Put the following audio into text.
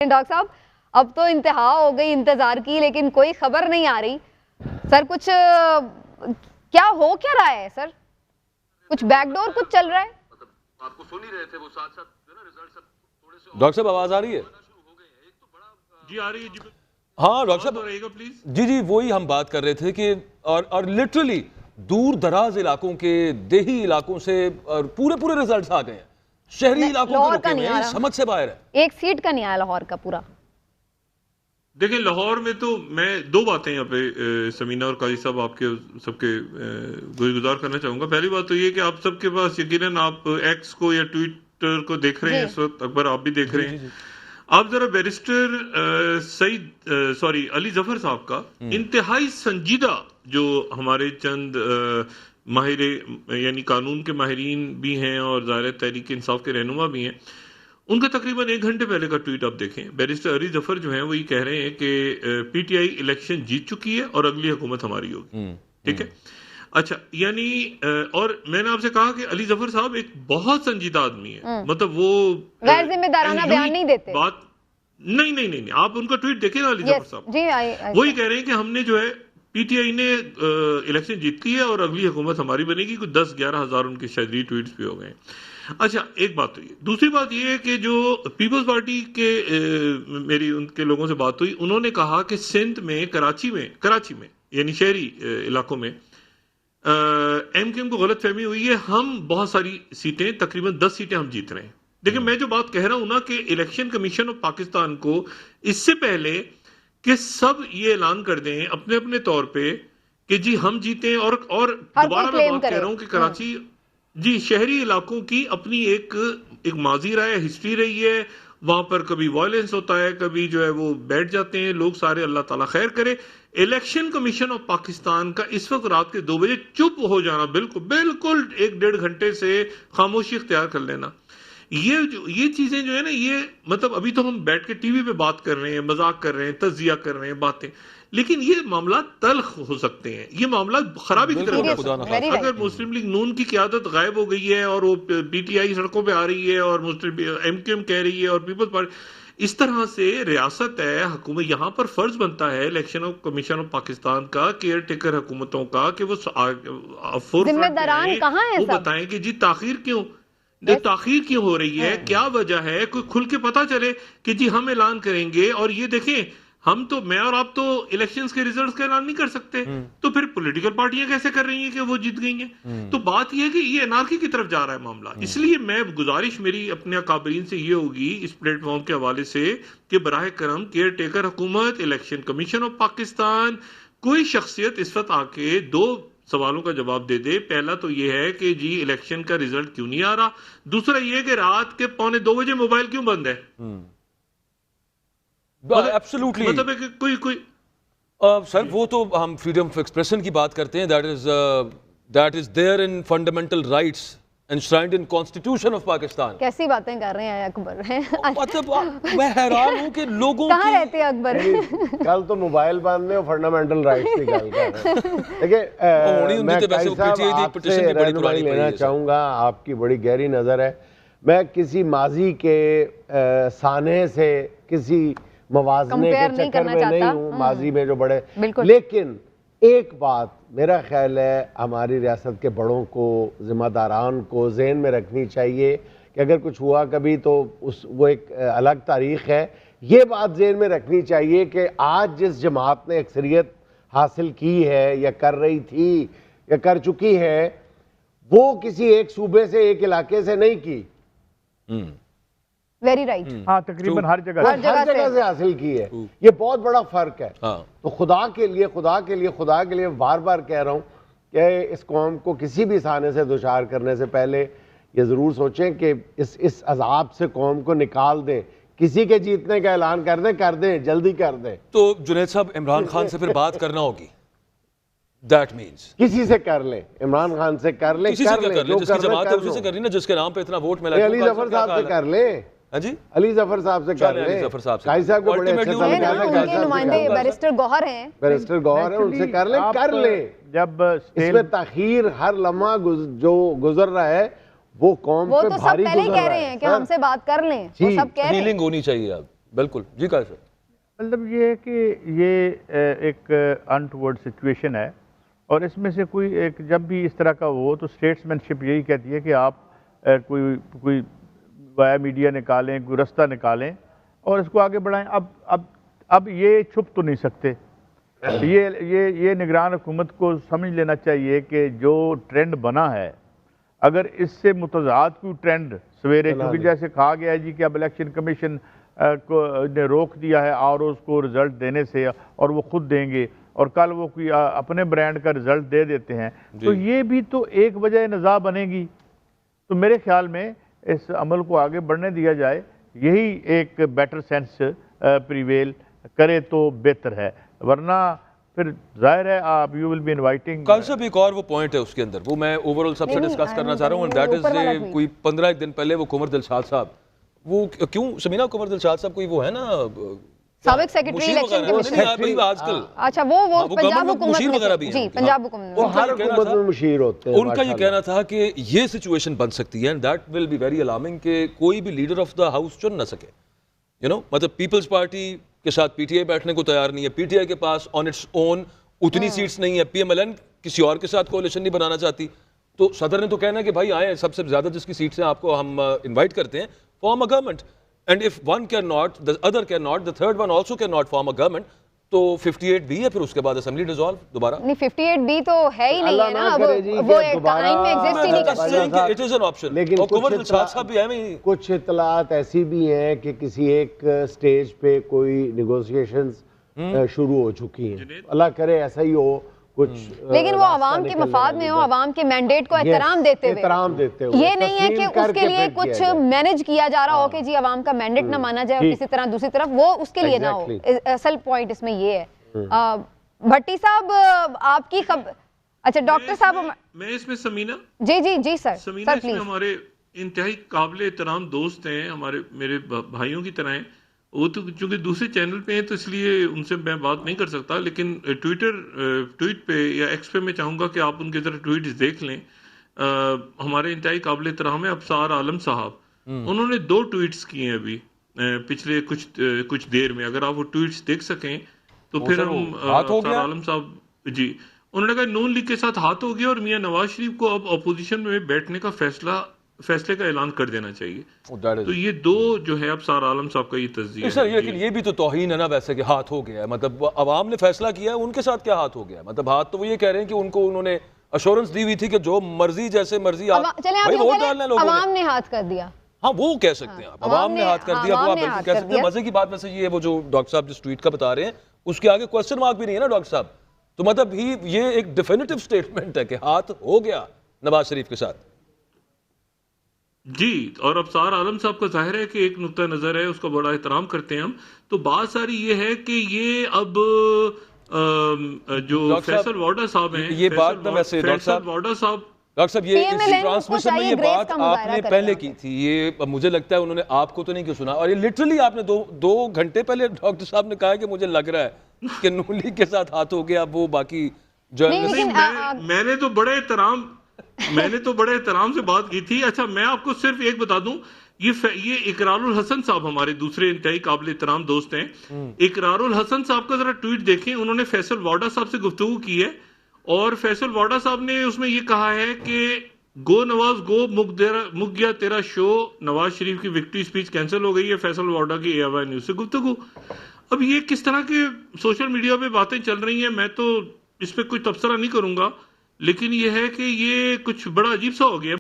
Doctor صاحب اب تو انتہا ہو گئی انتظار کی، لیکن کوئی خبر نہیں آ رہی سر. کچھ کیا ہو کیا رہا ہے سر؟ کچھ بیک ڈور کچھ چل رہا ہے؟ آپ کو سن ہی رہے تھے وہ ساتھ ساتھ ڈاکٹر صاحب آواز آ رہی ہے؟ جی آ رہی ہے. جی ہاں ڈاکٹر صاحب رہے گا پلیز. جی وہی ہم بات کر رہے تھے کہ اور لٹرلی دور دراز علاقوں کے دیہی علاقوں سے پورے ریزلٹس آ گئے ہیں. شہری علاقوں کے رکے ہوئے ہیں، سمجھ سے باہر ہے. ایک سیٹ کا نہیں آیا لاہور کا پورا. دیکھیں لاہور میں تو میں دو باتیں یہاں پہ سمینہ اور قاضی صاحب آپ کے سب کے گزار کرنا چاہوں گا. پہلی بات تو یہ کہ آپ سب کے پاس یقیناً آپ ایکس کو یا ٹویٹر کو دیکھ رہے ہیں اس وقت. اکبر آپ بھی دیکھ رہے ہیں. آپ ذرا بیرسٹر علی ظفر صاحب کا انتہائی سنجیدہ جو ہمارے چند ماہر یعنی قانون کے ماہرین بھی ہیں اور ظاہر تحریک انصاف کے رہنما بھی ہیں، ان کا تقریباً 1 گھنٹے پہلے کا ٹویٹ آپ دیکھیں. بیرسٹر علی ظفر جو ہیں وہ یہ کہہ رہے ہیں کہ پی ٹی آئی الیکشن جیت چکی ہے اور اگلی حکومت ہماری ہوگی. ٹھیک ہے. اچھا یعنی اور میں نے آپ سے کہا کہ علی ظفر صاحب ایک بہت سنجیدہ آدمی ہے. مطلب وہ غیر ذمہ دارانہ بیان نہیں دیتے. بات نہیں آپ ان کا ٹویٹ دیکھیں نا علی ظفر صاحب. وہی کہہ رہے ہیں کہ ہم نے جو ہے پی ٹی آئی نے الیکشن جیت لی ہے اور اگلی حکومت ہماری بنے گی. کوئی 10-11 ہزار ان کے شاید ری ٹویٹس بھی ہو گئے. اچھا ایک بات تو یہ. دوسری بات یہ ہے کہ جو پیپلز پارٹی کے میری ان کے لوگوں سے بات ہوئی، انہوں نے کہا کہ سندھ میں کراچی میں یعنی شہری علاقوں میں ایم کیو ایم کو غلط فہمی ہوئی ہے. ہم بہت ساری سیٹیں تقریباً 10 سیٹیں ہم جیت رہے ہیں. دیکھیں میں جو بات کہہ رہا ہوں نا کہ الیکشن کمیشن آف پاکستان کو اس سے پہلے کہ سب یہ اعلان کر دیں اپنے اپنے طور پہ کہ جی ہم جیتے اور دوبارہ میں بات کہہ رہا ہوں کہ کراچی جی شہری علاقوں کی اپنی ایک ماضی رہا ہے، ہسٹری رہی ہے. وہاں پر کبھی وائلنس ہوتا ہے، کبھی جو ہے وہ بیٹھ جاتے ہیں لوگ سارے. اللہ تعالیٰ خیر کرے. الیکشن کمیشن آف پاکستان کا اس وقت رات کے 2 بجے چپ ہو جانا، بالکل 1-1.5 گھنٹے سے خاموشی اختیار کر لینا، یہ چیزیں جو ہے نا یہ مطلب ابھی تو ہم بیٹھ کے ٹی وی پہ بات کر رہے ہیں، مذاق کر رہے ہیں، تجزیہ کر رہے ہیں باتیں، لیکن یہ معاملات تلخ ہو سکتے ہیں. یہ معاملات خرابی کی طرف جا سکتے ہیں. اگر مسلم لیگ نون کی قیادت غائب ہو گئی ہے اور وہ پی ٹی آئی سڑکوں پہ آ رہی ہے اور ایم کیو ایم کہہ رہی ہے اور پیپلز پارٹی اس طرح سے ریاست ہے حکومت، یہاں پر فرض بنتا ہے الیکشن کمیشن آف پاکستان کا، کیئر ٹیکر حکومتوں کا کہ وہ بتائیں کہ جی تاخیر کیوں ہو رہی ہے، کیا وجہ ہے، کوئی کھل کے پتا چلے کہ جی ہم اعلان کریں گے. اور یہ دیکھیں میں اور آپ تو الیکشنز کے ریزلٹس کا اعلان نہیں کر سکتے، تو پھر پولیٹیکل پارٹیاں کیسے کر رہی ہیں کہ وہ جیت گئی ہیں؟ تو بات یہ ہے کہ یہ انارکی کی طرف جا رہا ہے معاملہ. اس لیے میں گزارش میری اپنے اکابرین سے یہ ہوگی اس پلیٹ فارم کے حوالے سے کہ براہ کرم کیئر ٹیکر حکومت، الیکشن کمیشن آف پاکستان، کوئی شخصیت اس وقت آ کے 2 سوالوں کا جواب دے دے. پہلا تو یہ ہے کہ جی الیکشن کا ریزلٹ کیوں نہیں آ رہا. دوسرا یہ کہ رات کے 1:45 بجے موبائل کیوں بند ہے. ایبسولوٹلی مطلب ہے کہ کوئی سر وہ تو ہم فریڈم آف ایکسپریشن کی بات کرتے ہیں. That is there in fundamental rights enshrined in constitution of Pakistan. کیسی باتیں کر رہے ہیں اکبر؟ مطلب میں حیران ہوں کہ لوگوں کہاں رہتے ہیں اکبر؟ کل تو موبائل بند میں فنڈامنٹل رائٹس کی گل کر رہے ہیں. دیکھیں میں قاضی صاحب آپ سے رہنمائی لینا چاہوں گا، آپ کی بڑی گہری نظر ہے. میں کسی ماضی کے سانے سے کسی موازنے کے چکر میں نہیں ہوں، ماضی میں جو بڑے، لیکن ایک بات میرا خیال ہے ہماری ریاست کے بڑوں کو، ذمہ داران کو ذہن میں رکھنی چاہیے کہ اگر کچھ ہوا کبھی تو وہ ایک الگ تاریخ ہے. یہ بات ذہن میں رکھنی چاہیے کہ آج جس جماعت نے اکثریت حاصل کی ہے یا کر رہی تھی یا کر چکی ہے، وہ کسی ایک صوبے سے، ایک علاقے سے نہیں کی. Very right. ہاں تقریباً ہر جگہ سے حاصل کی ہے. یہ بہت بڑا فرق ہے. تو خدا کے لیے بار بار کہہ رہا ہوں کہ اس قوم کو کسی بھی سانے سے دوچار کرنے سے پہلے یہ ضرور سوچیں کہ اس عذاب سے قوم کو نکال دیں. کسی کے جیتنے کا اعلان کر دیں جلدی کر دیں. تو جنید صاحب عمران خان سے پھر بات کرنا ہوگی. That means کسی سے کر لیں، عمران خان سے کر لیں، جس کی جماعت ہے اسی سے کرنی نا، جس کے نام پہ اتنا ووٹ ملا. علی ظفر صاحب سے کر لیں. جی علی ظفر صاحب سے کر لیں. قاضی صاحب کو بڑے اچھے نمائندے بیرسٹر گوہر ہیں، ان سے کر لیں. جب اس میں تاخیر ہر لمحہ جو گزر رہا ہے وہ قوم پہ بھاری گزر رہا ہے. وہ تو سب پہلے کہہ رہے ہیں کہ ہم سے بات کر لیں. ہیلنگ ہونی چاہیے. اب بالکل جی کہا سر. مطلب یہ ہے کہ یہ ایک انٹورڈ سچویشن ہے اور اس میں سے کوئی ایک جب بھی اس طرح کا ہو تو اسٹیٹسمین شپ یہی کہتی ہے کہ آپ کوئی وایا میڈیا نکالیں, کوئی رستہ نکالیں اور اس کو آگے بڑھائیں. اب یہ چھپ تو نہیں سکتے. یہ نگران حکومت کو سمجھ لینا چاہیے کہ جو ٹرینڈ بنا ہے اگر اس سے متضاد کوئی ٹرینڈ سویرے, کیونکہ جیسے کہا گیا ہے جی کہ اب الیکشن کمیشن نے روک دیا ہے اور اس کو رزلٹ دینے سے اور وہ خود دیں گے اور کل وہ کوئی اپنے برانڈ کا رزلٹ دے دیتے ہیں, تو یہ بھی تو ایک وجہ نزاع بنے گی. تو میرے خیال میں اس عمل کو آگے بڑھنے دیا جائے, یہی ایک بیٹر سینس پریویل کرے تو بہتر ہے, ورنہ پھر ظاہر ہے آپ یو ول بی انوائٹنگ. کل سے بھی ایک اور وہ پوائنٹ ہے اس کے اندر, وہ میں اوور آل سب سے ڈسکس کرنا چاہ رہا ہوں, دیٹ از کوئی 15 دن پہلے وہ کنور دلشاد صاحب, وہ کیوں سمینہ کنور دلشاد صاحب کوئی وہ ہے نا سابق سیکرٹری الیکشن کمیشن, آج کل اچھا وہ پنجاب حکومت میں جی پنجاب حکومت وہ ہر حکومت میں مشیر ہوتے ہیں. ان کا یہ کہنا تھا کہ یہ سچویشن بن سکتی ہے, and that will be very alarming, کہ کوئی بھی لیڈر آف دا ہاؤس چن نہ سکے. مطلب پیپلز پارٹی کے ساتھ پی ٹی آئی بیٹھنے کو تیار نہیں ہے, پی ٹی آئی کے پاس آن اٹس اون اتنی سیٹس نہیں ہے, پی ایم ایل این کسی اور کے ساتھ کولیشن نہیں بنانا چاہتی, تو صدر نے تو کہنا ہے کہ بھائی آئیں, سب سے زیادہ جس کی سیٹس ہیں آپ کو ہم انوائٹ کرتے ہیں, form a government, and if one can not the other can not, the third one also can not form a government, تو 58 بھی ہے, پھر اس کے بعد اسمبلی ڈیزالو دوبارہ. نہیں 58 بھی تو ہے ہی نہیں ہے نا, وہ ایک آئین میں ایگزسٹ ہی نہیں کرتا. It is an option. لیکن کچھ اطلاعات ایسی بھی ہیں کہ کسی ایک سٹیج پہ کوئی نیگوسیشنز شروع ہو چکی ہیں, اللہ کرے ایسا ہی ہو کچھ, لیکن وہ عوام کے مفاد میں ہو, عوام کے مینڈیٹ کو احترام دیتے ہوئے. یہ نہیں ہے کہ اس کے لیے کچھ مینج کیا جا رہا ہو کہ جی عوام کا مینڈیٹ نہ مانا جائے اور کسی طرح دوسری طرف وہ اس کے لیے نہ ہو. اصل پوائنٹ اس میں یہ ہے. بھٹی صاحب آپ کی اچھا ڈاکٹر صاحب میں اس میں سمینہ جی سر, سمینہ اس میں ہمارے انتہائی قابل احترام دوست ہیں, ہمارے میرے بھائیوں کی طرح ہیں. وہ تو چونکہ دوسرے چینل پہ ہیں تو اس لیے ان سے میں بات نہیں کر سکتا, لیکن ٹویٹ پہ یا ایکس پہ میں چاہوں گا کہ آپ ان کے ذرا ٹویٹس دیکھ لیں. ہمارے انتہائی قابل احترام ہے ابصار عالم صاحب, انہوں نے 2 ٹویٹس کیے ہیں ابھی پچھلے کچھ دیر میں, اگر آپ وہ ٹویٹس دیکھ سکیں تو پھر ہم ابصار عالم صاحب جی, انہوں نے کہا نون لیگ کے ساتھ ہاتھ ہو گیا اور میاں نواز شریف کو اب اپوزیشن میں بیٹھنے کا فیصلے کا اعلان کر دینا چاہیے. تو یہ 2 جو ہے ابصار عالم صاحب کا یہ تجزیہ ہے. لیکن یہ بھی تو توہین ہے نا ویسے کہ ہاتھ ہو گیا ہے, مطلب عوام نے فیصلہ کیا ہے, ان کے ساتھ کیا ہاتھ ہو گیا ہے, مطلب ہاتھ تو وہ یہ کہہ رہے ہیں کہ ان کو انہوں نے ایشورنس دی ہوئی تھی کہ جو مرضی جیسے مرضی ووٹ ڈالنا لوگوں نے, عوام نے ہاتھ کر دیا. ہاں وہ کہہ سکتے ہیں آپ, عوام نے ہاتھ کر دیا, وہ آپ بالکل کہہ سکتے ہیں. مزے کی بات ویسے یہ ہے وہ جو ڈاکٹر صاحب جس ٹویٹ کا بتا رہے ہیں اس کے آگے کوسچن مارک بھی نہیں ہے نا ڈاکٹر صاحب, تو مطلب یہ ایک ڈیفینیٹو سٹیٹمنٹ ہے کہ ہاتھ ہو گیا نواز شریف کے ساتھ. جی, اور ابصار عالم صاحب کا ظاہر ہے کہ ایک نقطہ نظر ہے, اس کا بڑا احترام کرتے ہیں ہم. تو بات ساری یہ ہے کہ یہ اب جو فیصل وارڈا صاحب ہیں, یہ بات میں ویسے ڈاکٹر صاحب یہ ٹرانسمیشن میں یہ بات آپ نے پہلے کی تھی, یہ مجھے لگتا ہے انہوں نے آپ کو تو نہیں کیوں سنا, اور یہ لٹرلی آپ نے 2 گھنٹے پہلے ڈاکٹر صاحب نے کہا کہ مجھے لگ رہا ہے کہ نون لیگ کے ساتھ ہاتھ ہو گیا. وہ باقی میں نے تو بڑے احترام سے بات کی تھی. اچھا میں آپ کو صرف ایک بتا دوں, یہ اقرار الحسن صاحب ہمارے دوسرے انتہائی قابل احترام دوست ہیں. اقرار الحسن صاحب کا ذرا ٹویٹ دیکھیں, انہوں نے فیصل وارڈا صاحب سے گفتگو کی ہے اور فیصل وارڈا صاحب نے اس میں یہ کہا ہے کہ گو نواز گو, مک گیا تیرا شو, نواز شریف کی وکٹری سپیچ کینسل ہو گئی ہے. فیصل وارڈا کی AY نیوز سے گفتگو. اب یہ کس طرح کے سوشل میڈیا پہ باتیں چل رہی ہیں, میں تو اس پہ کوئی تبصرہ نہیں کروں گا, لیکن یہ ہے کہ یہ کچھ بڑا عجیب سا ہو گیا.